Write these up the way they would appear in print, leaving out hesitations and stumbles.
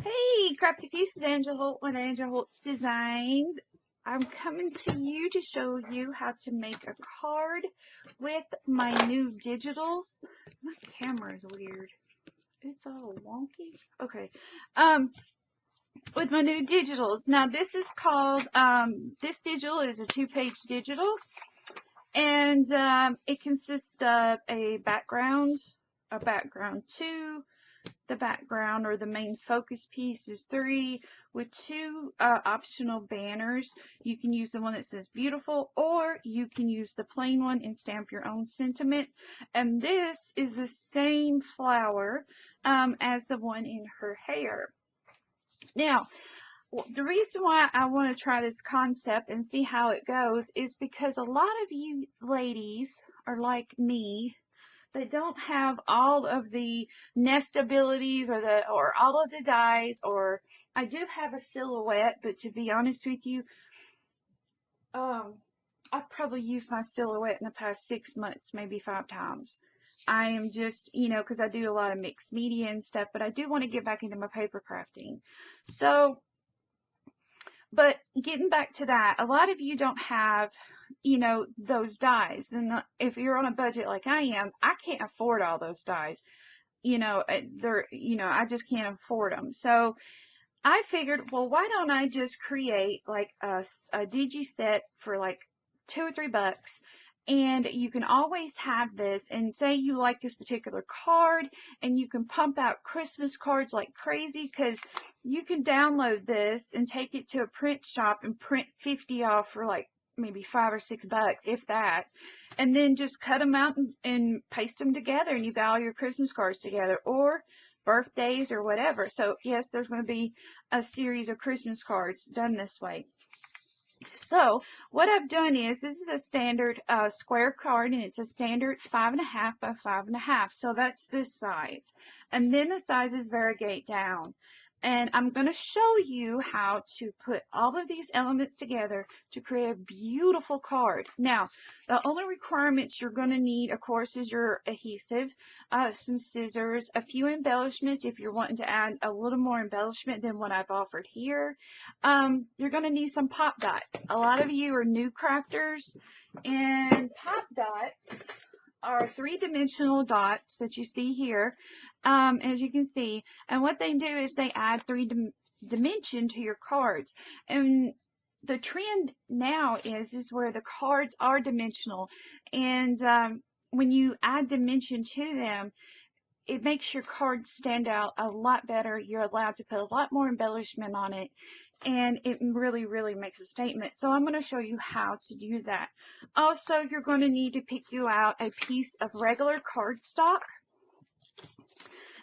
Hey, Crafty Pieces, Angela Holt with Angela Holt's Designs. I'm coming to you to show you how to make a card with my new digitals. My camera is weird. It's all wonky. Okay. With my new digitals. Now this is called, this digital is a 2-page digital. And it consists of a background 2, the background or the main focus piece is 3 with 2 optional banners. You can use the one that says beautiful, or you can use the plain one and stamp your own sentiment. And this is the same flower as the one in her hair. Now, the reason why I want to try this concept and see how it goes is because a lot of you ladies are like me. They don't have all of the nest abilities or all of the dies, or I do have a silhouette, but to be honest with you, I've probably used my silhouette in the past 6 months, maybe 5 times. I am just, because I do a lot of mixed media and stuff, but I do want to get back into my paper crafting. So, but getting back to that, a lot of you don't have, those dies. And if you're on a budget like I am, I can't afford all those dies. I just can't afford them. So I figured, well, why don't I just create like a Digi set for like $2 or $3, and you can always have this, and say you like this particular card, and you can pump out Christmas cards like crazy, because you can download this and take it to a print shop and print 50 off for like maybe $5 or $6, if that, and then just cut them out and paste them together, and you got all your Christmas cards together, or birthdays or whatever. So yes, there's going to be a series of Christmas cards done this way. So what I've done is, this is a standard square card, and it's a standard 5.5 by 5.5. So that's this size. And then the sizes variegate down. And I'm going to show you how to put all of these elements together to create a beautiful card. Now, the only requirements you're going to need, of course, is your adhesive, some scissors, a few embellishments if you're wanting to add a little more embellishment than what I've offered here. You're going to need some pop dots. A lot of you are new crafters, and pop dots are 3-dimensional dots that you see here, as you can see, and what they do is they add 3 dimension to your cards. And the trend now is where the cards are dimensional, and when you add dimension to them, it makes your cards stand out a lot better. You're allowed to put a lot more embellishment on it, and it really, really makes a statement. So I'm going to show you how to do that. Also, you're going to need to pick you out a piece of regular cardstock.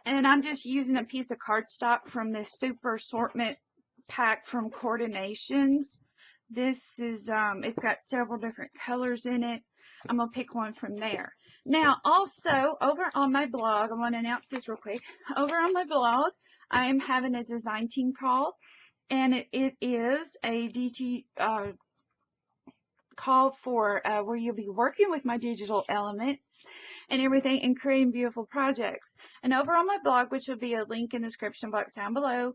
And I'm just using a piece of cardstock from this super assortment pack from Coordinations. This is, it's got several different colors in it. I'm going to pick one from there. Now, also, over on my blog, I want to announce this real quick. Over on my blog, I am having a design team call, and it is a DT call for where you'll be working with my digital elements and everything and creating beautiful projects. And over on my blog, which will be a link in the description box down below,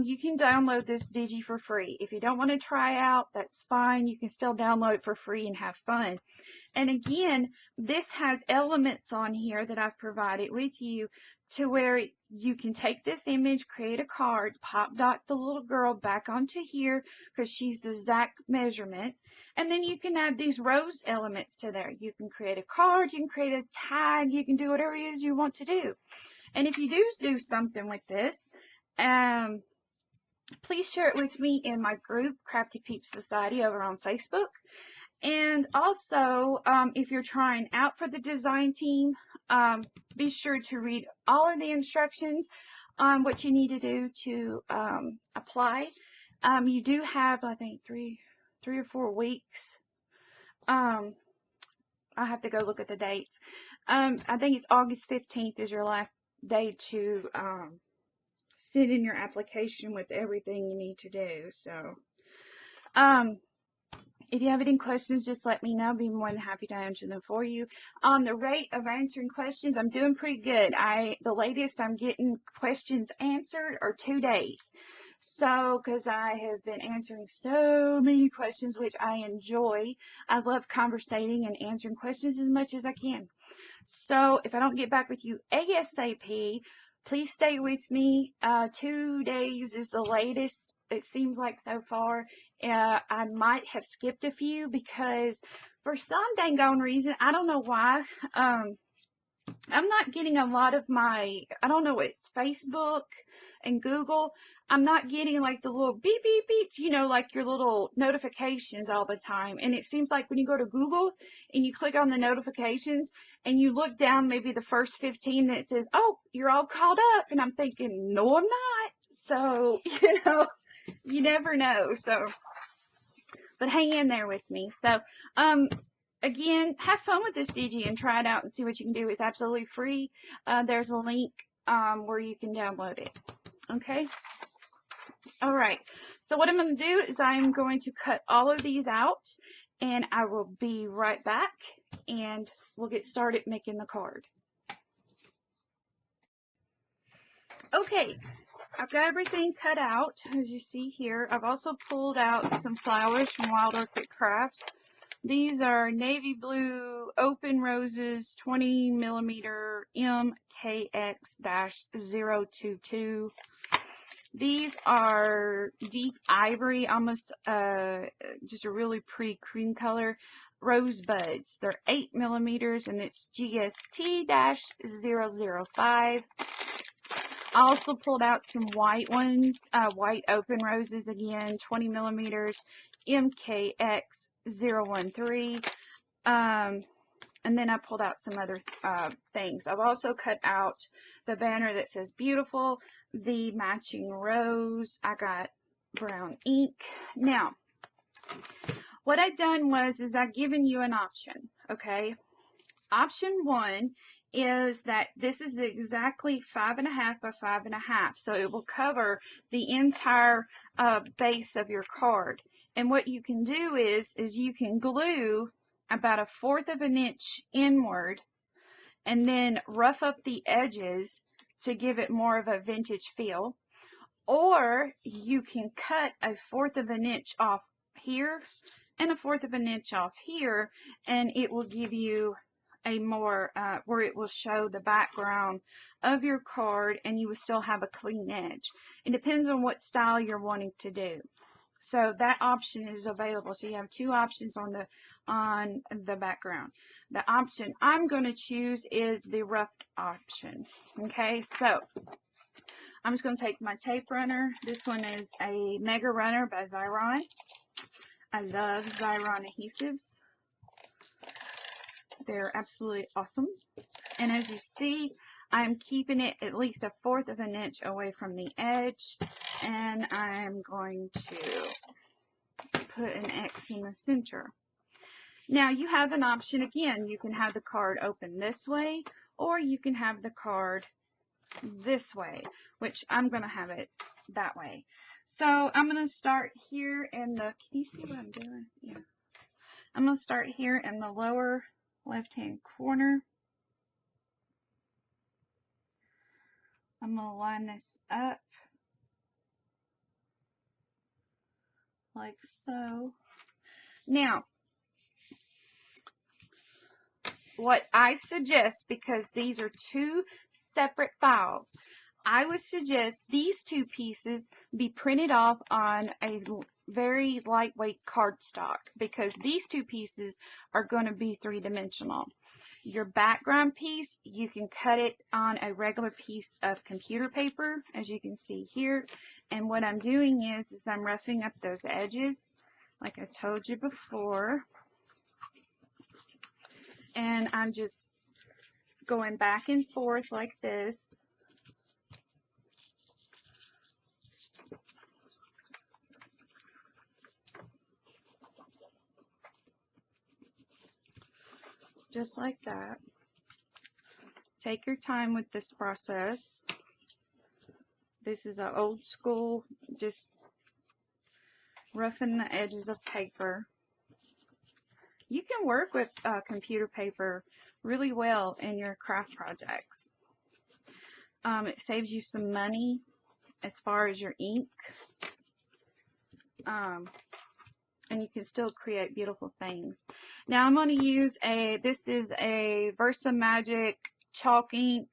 you can download this Digi for free. If you don't want to try out, that's fine. You can still download it for free and have fun. And again, this has elements on here that I've provided with you to where you can take this image, create a card, pop dot the little girl back onto here because she's the exact measurement, and then you can add these rose elements to there. You can create a card, you can create a tag, you can do whatever it is you want to do. And if you do something with this, please share it with me in my group, Crafty Peeps Society, over on Facebook. And also, if you're trying out for the design team, be sure to read all of the instructions on what you need to do to apply. You do have, I think, three or 4 weeks. I have to go look at the dates. I think it's August 15th is your last day to send in your application with everything you need to do. So, If you have any questions, just let me know. I'll be more than happy to answer them for you. On the rate of answering questions, I'm doing pretty good. The latest I'm getting questions answered are 2 days. So, because I have been answering so many questions, which I enjoy. I love conversating and answering questions as much as I can. So, if I don't get back with you ASAP, please stay with me. 2 days is the latest, it seems like so far. I might have skipped a few because for some dang gone reason, I don't know why, I'm not getting a lot of I don't know, it's Facebook and Google. I'm not getting like the little beep, beep, beeps, like your little notifications all the time. And it seems like when you go to Google and you click on the notifications and you look down maybe the first 15 that says, oh, you're all caught up. And I'm thinking, no, I'm not. So, you never know. So, but hang in there with me. So, again, have fun with this Digi and try it out and see what you can do. It's absolutely free. There's a link where you can download it. Okay? All right. So what I'm going to do is I'm going to cut all of these out, and I will be right back, and we'll get started making the card. Okay. I've got everything cut out, as you see here. I've also pulled out some flowers from Wild Orchid Crafts. These are navy blue open roses, 20 millimeter MKX-022. These are deep ivory, almost just a really pretty cream color rosebuds. They're 8 millimeters and it's GST-005. I also pulled out some white ones, white open roses again, 20 millimeters, MKX-013. And then I pulled out some other things. I've also cut out the banner that says beautiful, the matching rose. I got brown ink. Now, what I've done is I've given you an option, okay? Option 1 is that this is exactly 5.5 by 5.5, so it will cover the entire base of your card. And what you can do is you can glue about 1/4 of an inch inward and then rough up the edges to give it more of a vintage feel. Or you can cut 1/4 of an inch off here and 1/4 of an inch off here, and it will give you a more, where it will show the background of your card and you will still have a clean edge. It depends on what style you're wanting to do. So that option is available. So you have 2 options on the background. The option I'm going to choose is the roughed option. Okay, so I'm just going to take my tape runner. This one is a Mega Runner by Xyron. I love Xyron adhesives. They're absolutely awesome. And as you see, I'm keeping it at least 1/4 of an inch away from the edge. And I'm going to put an X in the center. Now you have an option again. You can have the card open this way, or you can have the card this way, which I'm going to have it that way. So I'm going to start here in the, can you see what I'm doing? Yeah. I'm going to start here in the lower left-hand corner. I'm going to line this up like so. Now, what I suggest, because these are 2 separate files, I would suggest these 2 pieces be printed off on a very lightweight cardstock, because these 2 pieces are going to be 3-dimensional. Your background piece, you can cut it on a regular piece of computer paper, as you can see here. And what I'm doing is I'm roughing up those edges, like I told you before. And I'm just going back and forth like this. Just like that. Take your time with this process. This is an old school, just roughing the edges of paper. You can work with computer paper really well in your craft projects. It saves you some money as far as your ink. And you can still create beautiful things. Now I'm going to use this is a Versa Magic chalk ink.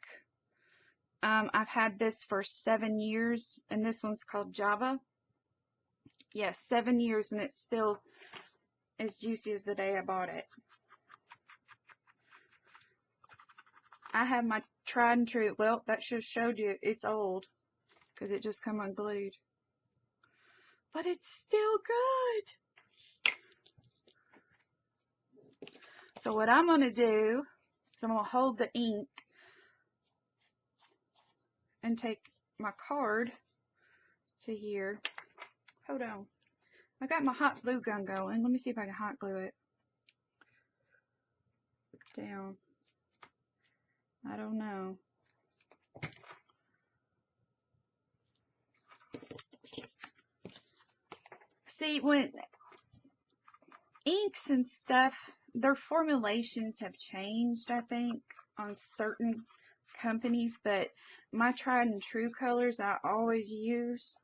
I've had this for 7 years, and this one's called Java. Yes, 7 years, and it's still as juicy as the day I bought it. I have my tried and true. Well, that just showed you it's old because it just come unglued. But it's still good. So what I'm going to do is I'm going to hold the ink and take my card to here. Hold on. I got my hot glue gun going. Let me see if I can hot glue it down. I don't know. See, when inks and stuff, their formulations have changed, I think, on certain companies, but my tried and true colors I always use,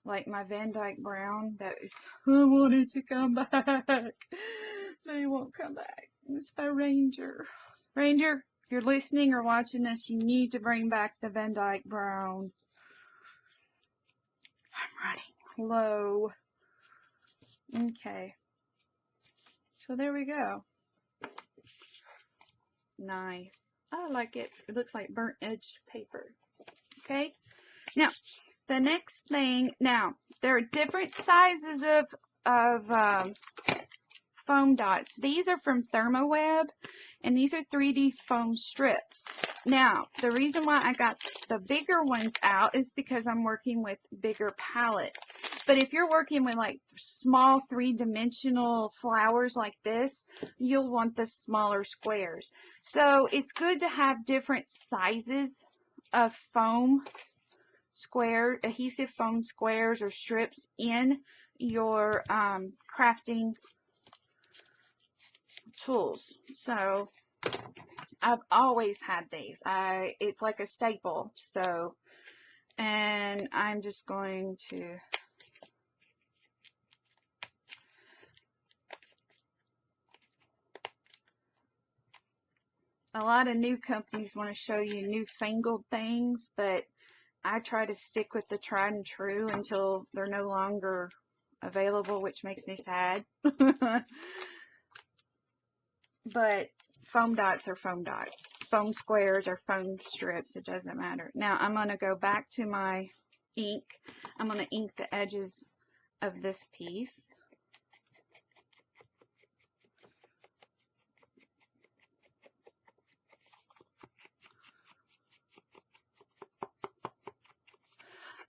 like my Van Dyke Brown, that is, I want it to come back, but it won't come back. It's by Ranger. Ranger, if you're listening or watching this, you need to bring back the Van Dyke Brown. I'm running low. Okay. So there we go. Nice. I like it. It looks like burnt edged paper. Okay. Now, the next thing. Now, there are different sizes of foam dots. These are from ThermoWeb, and these are 3D foam strips. Now, the reason why I got the bigger ones out is because I'm working with bigger palettes. But if you're working with like small 3-dimensional flowers like this, you'll want the smaller squares. So it's good to have different sizes of foam square, adhesive foam squares or strips in your crafting tools. So I've always had these. It's like a staple. So, and I'm just going to a lot of new companies want to show you newfangled things, but I try to stick with the tried and true until they're no longer available, which makes me sad. But foam dots are foam dots. Foam squares or foam strips, it doesn't matter. Now I'm going to go back to my ink. I'm going to ink the edges of this piece.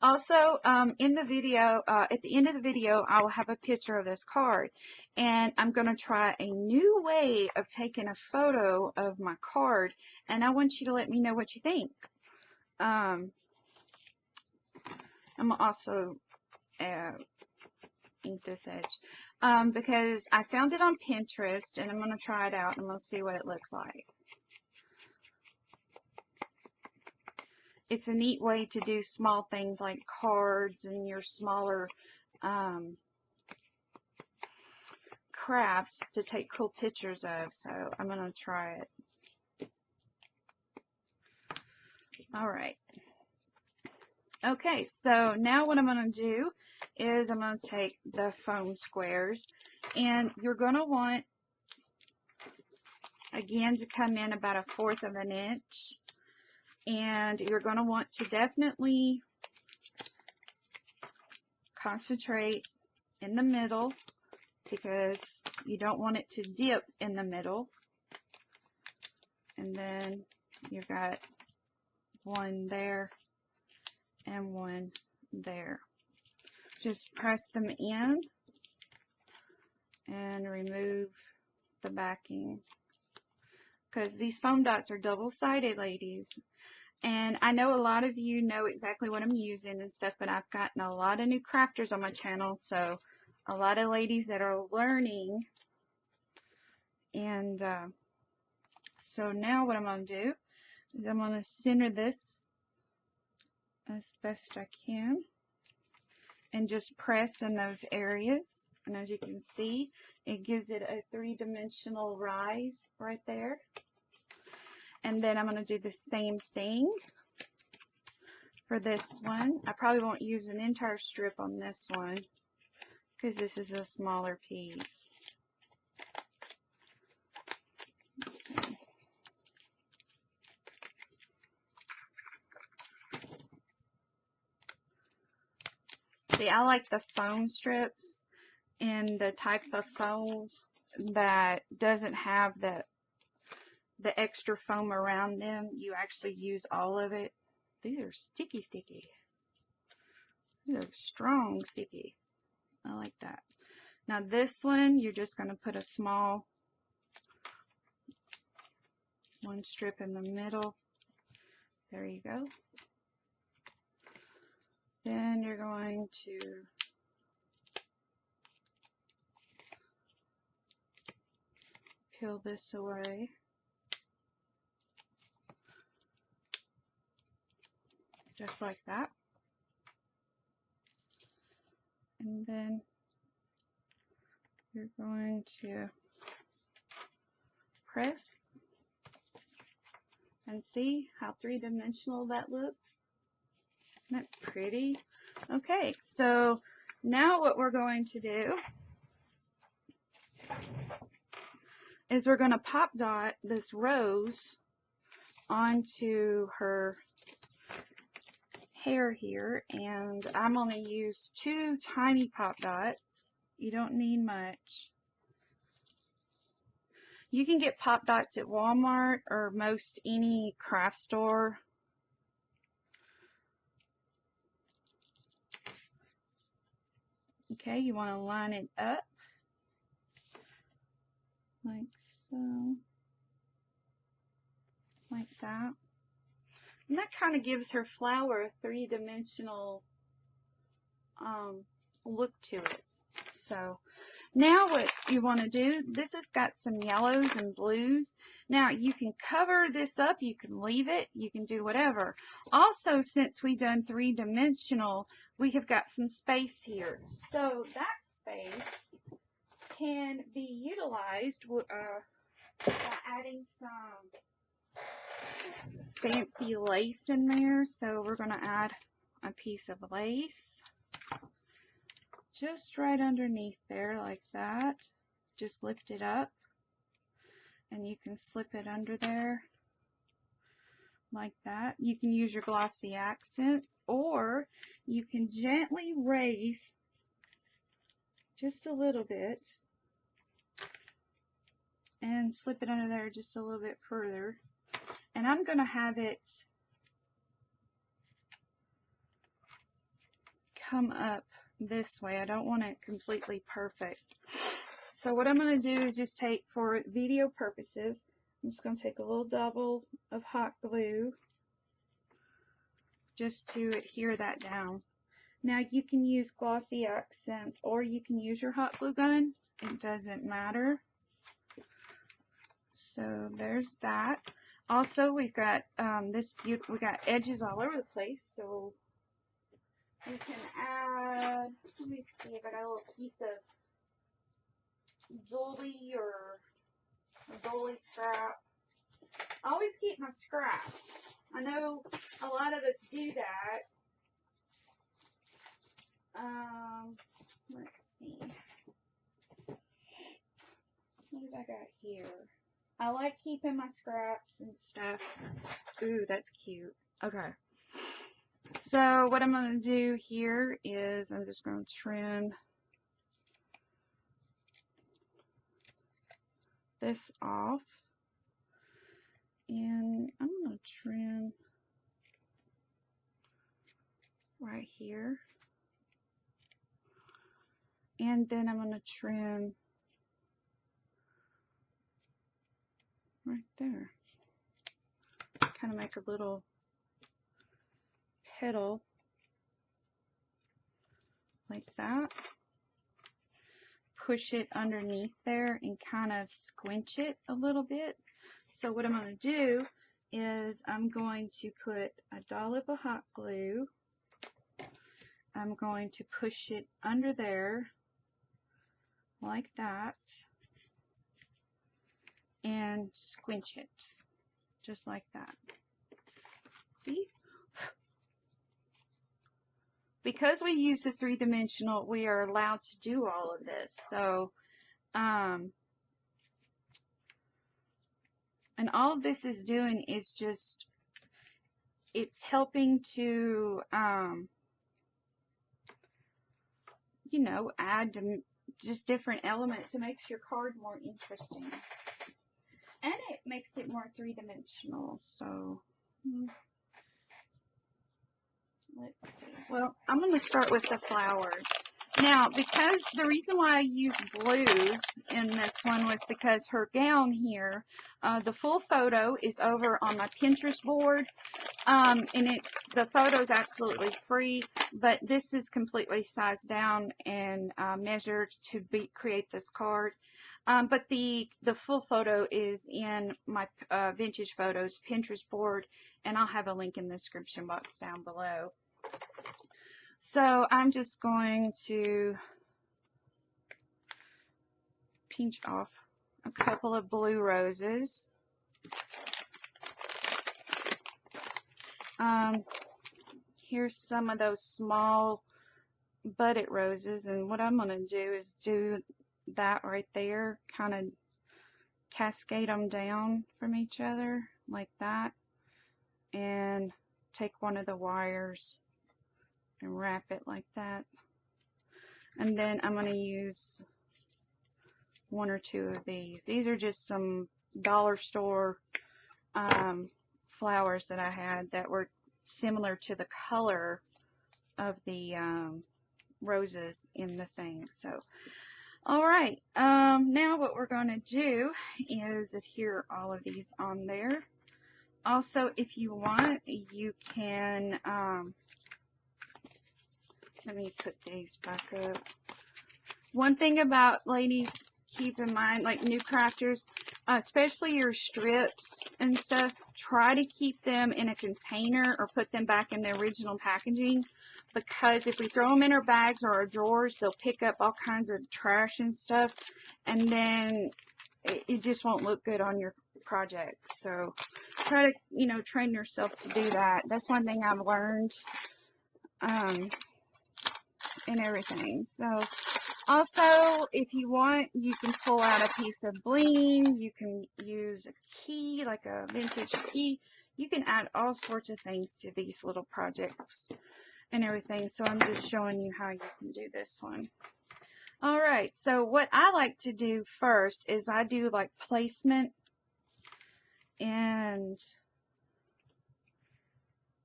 Also, in the video, at the end of the video, I will have a picture of this card. And I'm going to try a new way of taking a photo of my card. And I want you to let me know what you think. I'm going to also ink this edge. Because I found it on Pinterest, and I'm going to try it out, and I'm going to see what it looks like. It's a neat way to do small things like cards and your smaller crafts to take cool pictures of. So I'm going to try it. Alright. Okay, so now what I'm going to do is I'm going to take the foam squares, and you're going to want, again, to come in about 1/4 of an inch. And you're going to want to definitely concentrate in the middle because you don't want it to dip in the middle. And then you've got one there and one there. Just press them in and remove the backing because these foam dots are double-sided, ladies. And I know a lot of you know exactly what I'm using and stuff, but I've gotten a lot of new crafters on my channel, so a lot of ladies that are learning And so now what I'm going to do is I'm going to center this as best I can and just press in those areas. And as you can see, it gives it a three-dimensional rise right there. And then I'm going to do the same thing for this one. I probably won't use an entire strip on this one because this is a smaller piece. Let's see. See, I like the foam strips and the type of foams that doesn't have the extra foam around them. You actually use all of it. These are sticky. These are strong sticky. I like that. Now this one, you're just going to put a small one strip in the middle. There you go. Then you're going to peel this away. Just like that. And then you're going to press and see how three-dimensional that looks. Isn't that pretty? Okay, so now what we're going to do is we're going to pop dot this rose onto her hair here, and I'm going to use 2 tiny pop dots. You don't need much. You can get pop dots at Walmart or most any craft store. Okay, you want to line it up like so, like that. And that kind of gives her flower a three-dimensional look to it. So now what you want to do, this has got some yellows and blues. Now you can cover this up, you can leave it, you can do whatever. Also, since we've done three-dimensional, we have got some space here. So that space can be utilized by adding some fancy lace in there. So we're going to add a piece of lace just right underneath there like that. Just lift it up and you can slip it under there like that. You can use your glossy accents, or you can gently raise just a little bit and slip it under there just a little bit further. And I'm going to have it come up this way. I don't want it completely perfect. So what I'm going to do is just take, for video purposes, I'm just going to take a little double of hot glue just to adhere that down. Now you can use glossy accents or you can use your hot glue gun. It doesn't matter. So there's that. Also, we've got we got edges all over the place, so we can add, let me see if I got a little piece of dolly or a dolly scrap. I always keep my scraps. I know a lot of us do that. Let's see. What have I got here? I like keeping my scraps and stuff. Ooh, that's cute. Okay. So what I'm going to do here is I'm just going to trim this off. And I'm going to trim right here. And then I'm going to trim right there. Kind of make a little petal like that. push it underneath there and kind of squinch it a little bit. So what I'm going to do is I'm going to put a dollop of hot glue. I'm going to push it under there like that and squinch it just like that. See? Because we use the three-dimensional, we are allowed to do all of this. So, and all of this is doing is just, it's helping to, you know, add just different elements. It makes your card more interesting. And it makes it more three-dimensional. So, let's see. Well, I'm going to start with the flowers. Now, because the reason why I used blues in this one was because her gown here, the full photo is over on my Pinterest board, and the photo is absolutely free, but this is completely sized down and measured to create this card. But the full photo is in my Vintage Photos Pinterest board, and I'll have a link in the description box down below. So I'm just going to pinch off a couple of blue roses. Here's some of those small budded roses, and what I'm going to do is do that right there, kind of cascade them down from each other like that, and take one of the wires and wrap it like that. And then I'm going to use one or two of these. These are just some dollar store flowers that I had that were similar to the color of the roses in the thing. So, alright, now what we're going to do is adhere all of these on there. Also, if you want, you can, let me put these back up. One thing about, ladies, keep in mind, like new crafters, especially your strips and stuff, try to keep them in a container or put them back in the original packaging, because if we throw them in our bags or our drawers, they'll pick up all kinds of trash and stuff, and then it just won't look good on your project. So try to, you know, train yourself to do that. That's one thing I've learned and everything. So also, if you want, you can pull out a piece of bling. You can use a key, like a vintage key. You can add all sorts of things to these little projects and everything. So I'm just showing you how you can do this one. Alright, so what I like to do first is I do like placement, and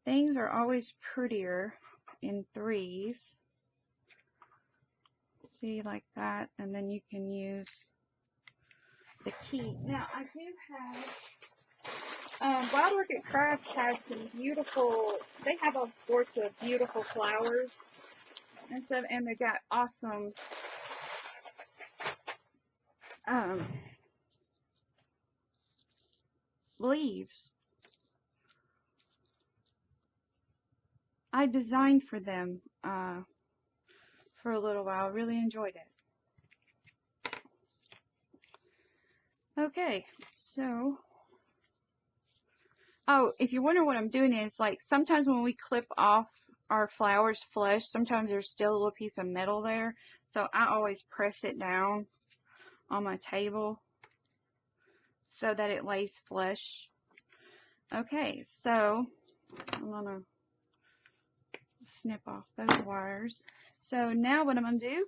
things are always prettier in threes. See, like that, and then you can use the key. Now, I do have, Wild Orchid Crafts has some beautiful, they have all sorts of beautiful flowers and stuff, and they got awesome leaves. I designed for them for a little while. Really enjoyed it. Okay, so, oh, if you're wondering what I'm doing is, like, sometimes when we clip off our flowers flush, sometimes there's still a little piece of metal there, so I always press it down on my table so that it lays flush. Okay, so I'm gonna snip off those wires. So now what I'm gonna do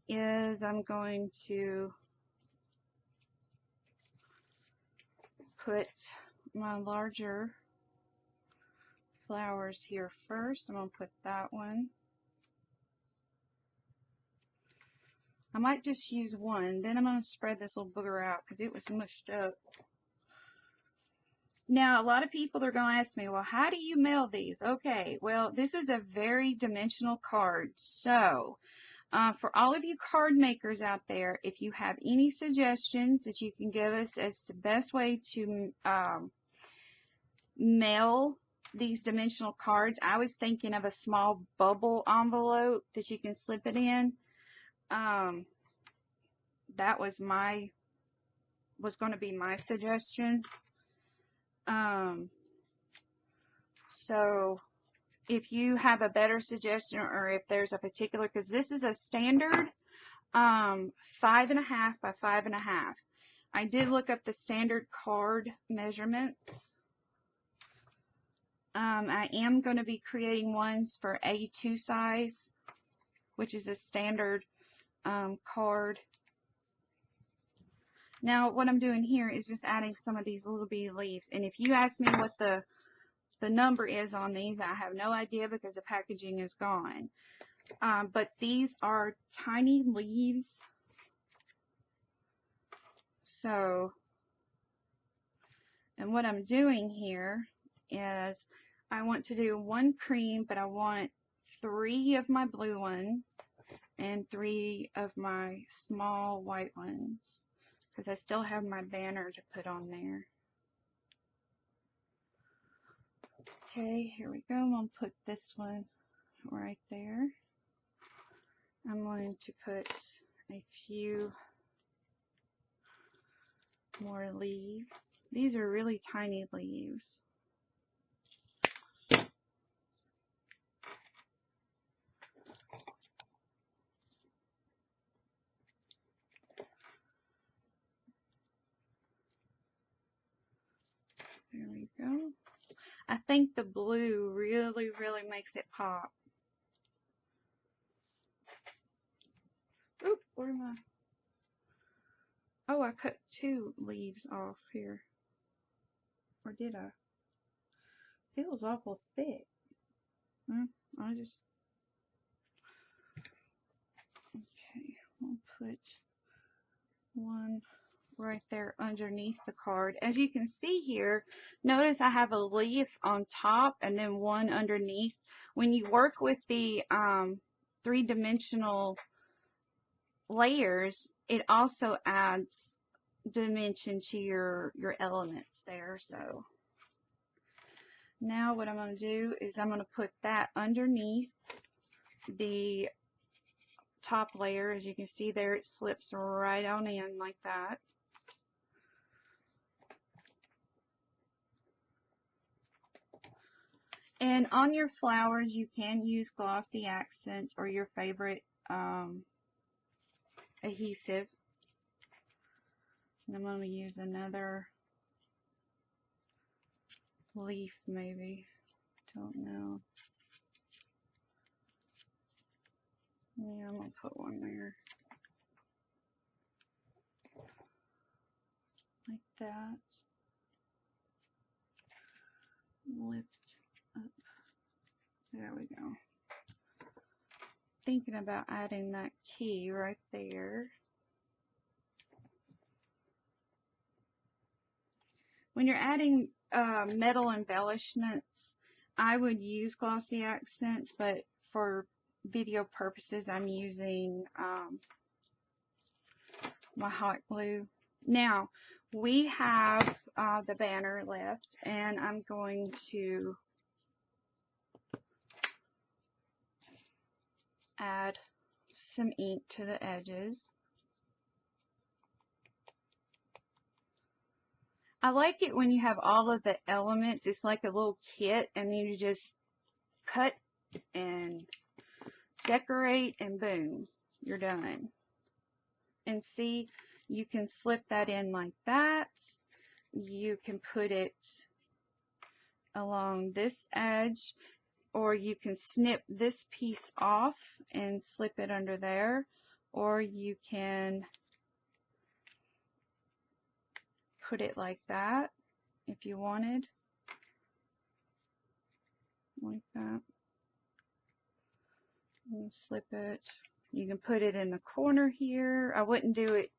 is I'm going to put my larger flowers here first. I'm going to put that one. I might just use one. Then I'm going to spread this little booger out because it was mushed up. Now, a lot of people are going to ask me, well, how do you mail these? Okay, well, this is a very dimensional card. So, For all of you card makers out there, if you have any suggestions that you can give us as the best way to mail these dimensional cards, I was thinking of a small bubble envelope that you can slip it in. That was going to be my suggestion. So if you have a better suggestion, or if there's a particular, because this is a standard 5.5 by 5.5. I did look up the standard card measurements. I am going to be creating ones for A2 size, which is a standard card. Now what I'm doing here is just adding some of these little bitty leaves, and if you ask me what the number is on these, I have no idea because the packaging is gone. But these are tiny leaves. So, and what I'm doing here is I want to do one cream, but I want 3 of my blue ones and 3 of my small white ones, because I still have my banner to put on there. Okay, here we go. I'm going to put this one right there. I'm going to put a few more leaves. These are really tiny leaves. There we go. I think the blue really, really makes it pop. Oop, where am I? Oh, I cut 2 leaves off here. Or did I? Feels awful thick. I just... Okay, I'll put one right there underneath the card. As you can see here, notice I have a leaf on top and then one underneath. When you work with the 3-dimensional layers, it also adds dimension to your elements there. So now what I'm going to do is I'm going to put that underneath the top layer. As you can see there, it slips right on in like that. And on your flowers, you can use glossy accents or your favorite adhesive. And I'm going to use another leaf maybe. Don't know. Yeah, I'm going to put one there. Like that. Lift up. There we go. Thinking about adding that key right there. When you're adding metal embellishments, I would use glossy accents, but for video purposes, I'm using my hot glue. Now, we have the banner left, and I'm going to add some ink to the edges. I like it when you have all of the elements. It's like a little kit, and you just cut and decorate, and boom, you're done. And see, you can slip that in like that. You can put it along this edge, or you can snip this piece off and slip it under there, or you can put it like that if you wanted, like that, and slip it. You can put it in the corner here. I wouldn't do it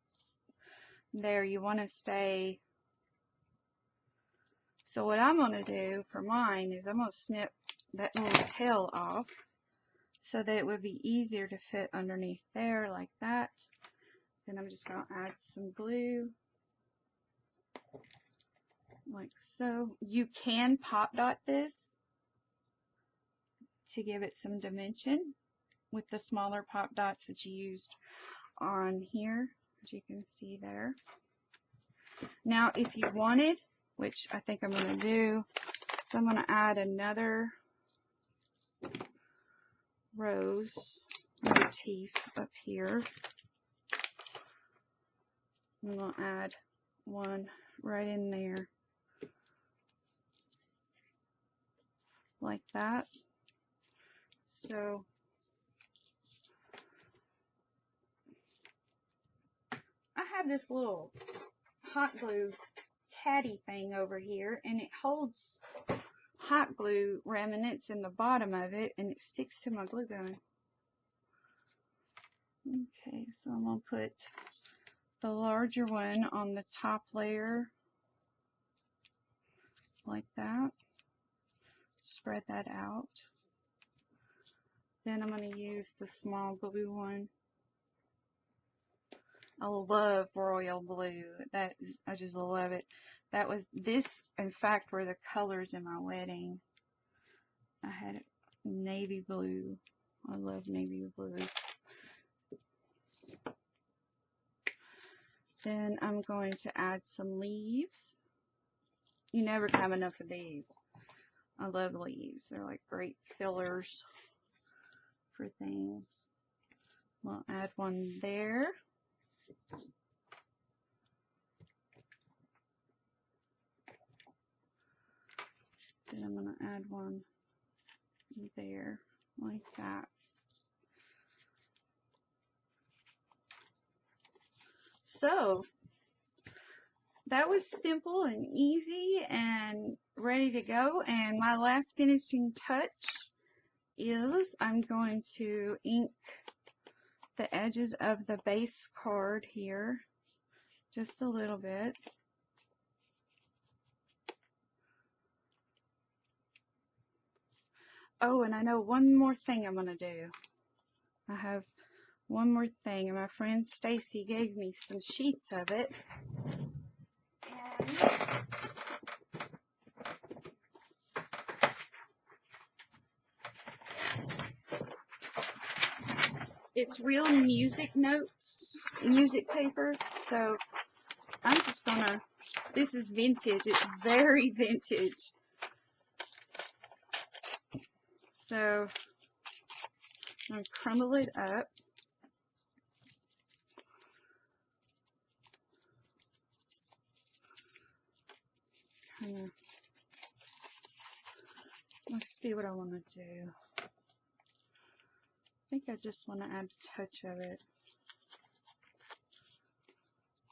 there. You want to stay. So what I'm going to do for mine is I'm going to snip that little tail off. so that it would be easier to fit underneath there like that. Then I'm just going to add some glue like so. You can pop dot this to give it some dimension with the smaller pop dots that you used on here, as you can see there. Now if you wanted, which I think I'm going to do, so I'm going to add another rose motif up here. I'm going to add one right in there like that. So I have this little hot glue caddy thing over here, and it holds hot glue remnants in the bottom of it, and it sticks to my glue gun. Okay, so I'm going to put the larger one on the top layer like that. Spread that out. Then I'm going to use the small blue one. I love royal blue. I just love it. That was this, in fact, were the colors in my wedding. I had navy blue. I love navy blue. Then I'm going to add some leaves. You never have enough of these. I love leaves. They're like great fillers for things. We'll add one there. Then I'm going to add one there, like that. So that was simple and easy and ready to go. And my last finishing touch is I'm going to ink the edges of the base card here just a little bit. Oh, and I know one more thing I'm going to do. I have one more thing, and my friend Stacy gave me some sheets of it. And it's real music notes, music paper, so I'm just going to, this is vintage, it's very vintage. So I'm going to crumble it up. Let's see what I want to do. I think I just want to add a touch of it.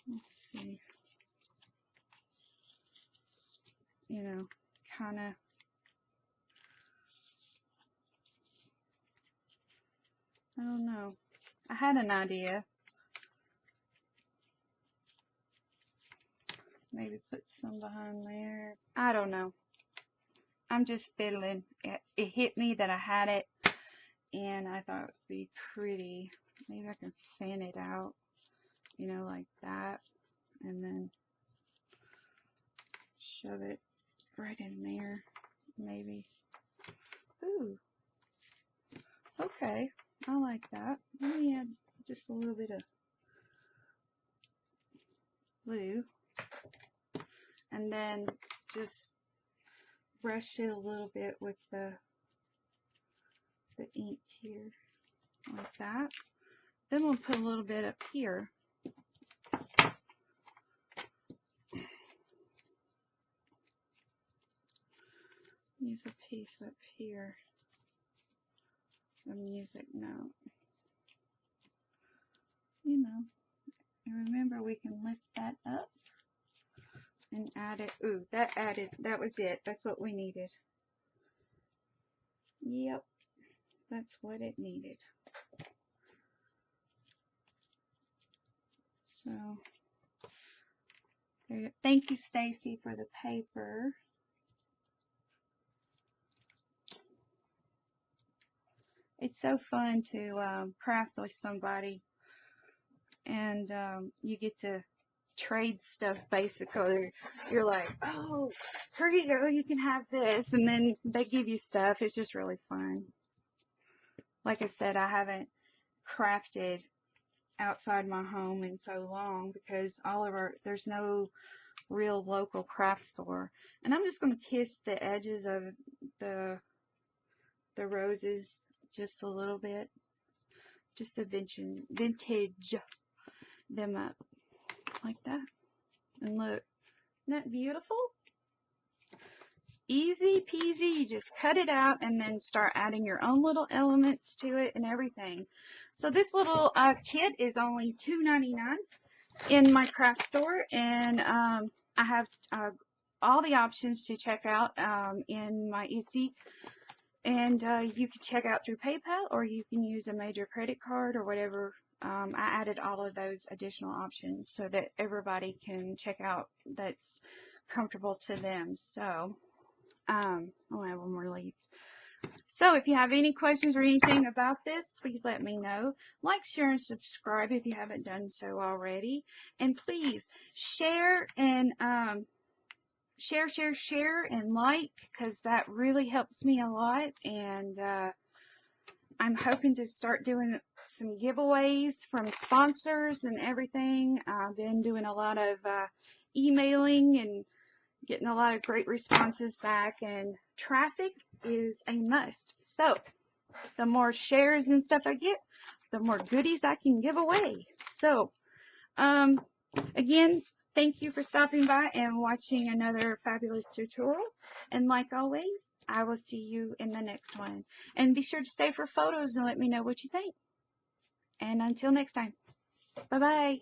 Let's see. You know, kind of. I don't know. I had an idea. Maybe put some behind there. I don't know. I'm just fiddling. It hit me that I had it, and I thought it would be pretty. Maybe I can fan it out, you know, like that, and then shove it right in there, maybe. Ooh. Okay, I like that. Let me add just a little bit of glue, and then just brush it a little bit with the ink here, like that. Then we'll put a little bit up here. Use a piece up here, a music note. You know, and remember we can lift that up and add it. Ooh, that was it. That's what we needed. Yep, that's what it needed. So, there you go. Thank you, Stacy, for the paper. It's so fun to craft with somebody, and you get to trade stuff basically. You're like, oh, here you go, you can have this, and then they give you stuff. It's just really fun. Like I said, I haven't crafted outside my home in so long because there's no real local craft store. And I'm just going to kiss the edges of the the roses just a little bit, just to vintage them up like that. And look, isn't that beautiful? Easy peasy. You just cut it out and then start adding your own little elements to it and everything. So this little kit is only $2.99 in my craft store, and I have all the options to check out in my Etsy, and you can check out through PayPal, or you can use a major credit card or whatever. I added all of those additional options so that everybody can check out that's comfortable to them. So I'll have one more leaf. So if you have any questions or anything about this, please let me know. Like, share, and subscribe if you haven't done so already. And please share and share and like, because that really helps me a lot. And I'm hoping to start doing some giveaways from sponsors and everything. I've been doing a lot of emailing and getting a lot of great responses back, and traffic is a must. So the more shares and stuff I get, the more goodies I can give away. So again, thank you for stopping by and watching another fabulous tutorial. And like always, I will see you in the next one. And be sure to stay for photos and let me know what you think. And until next time, bye bye.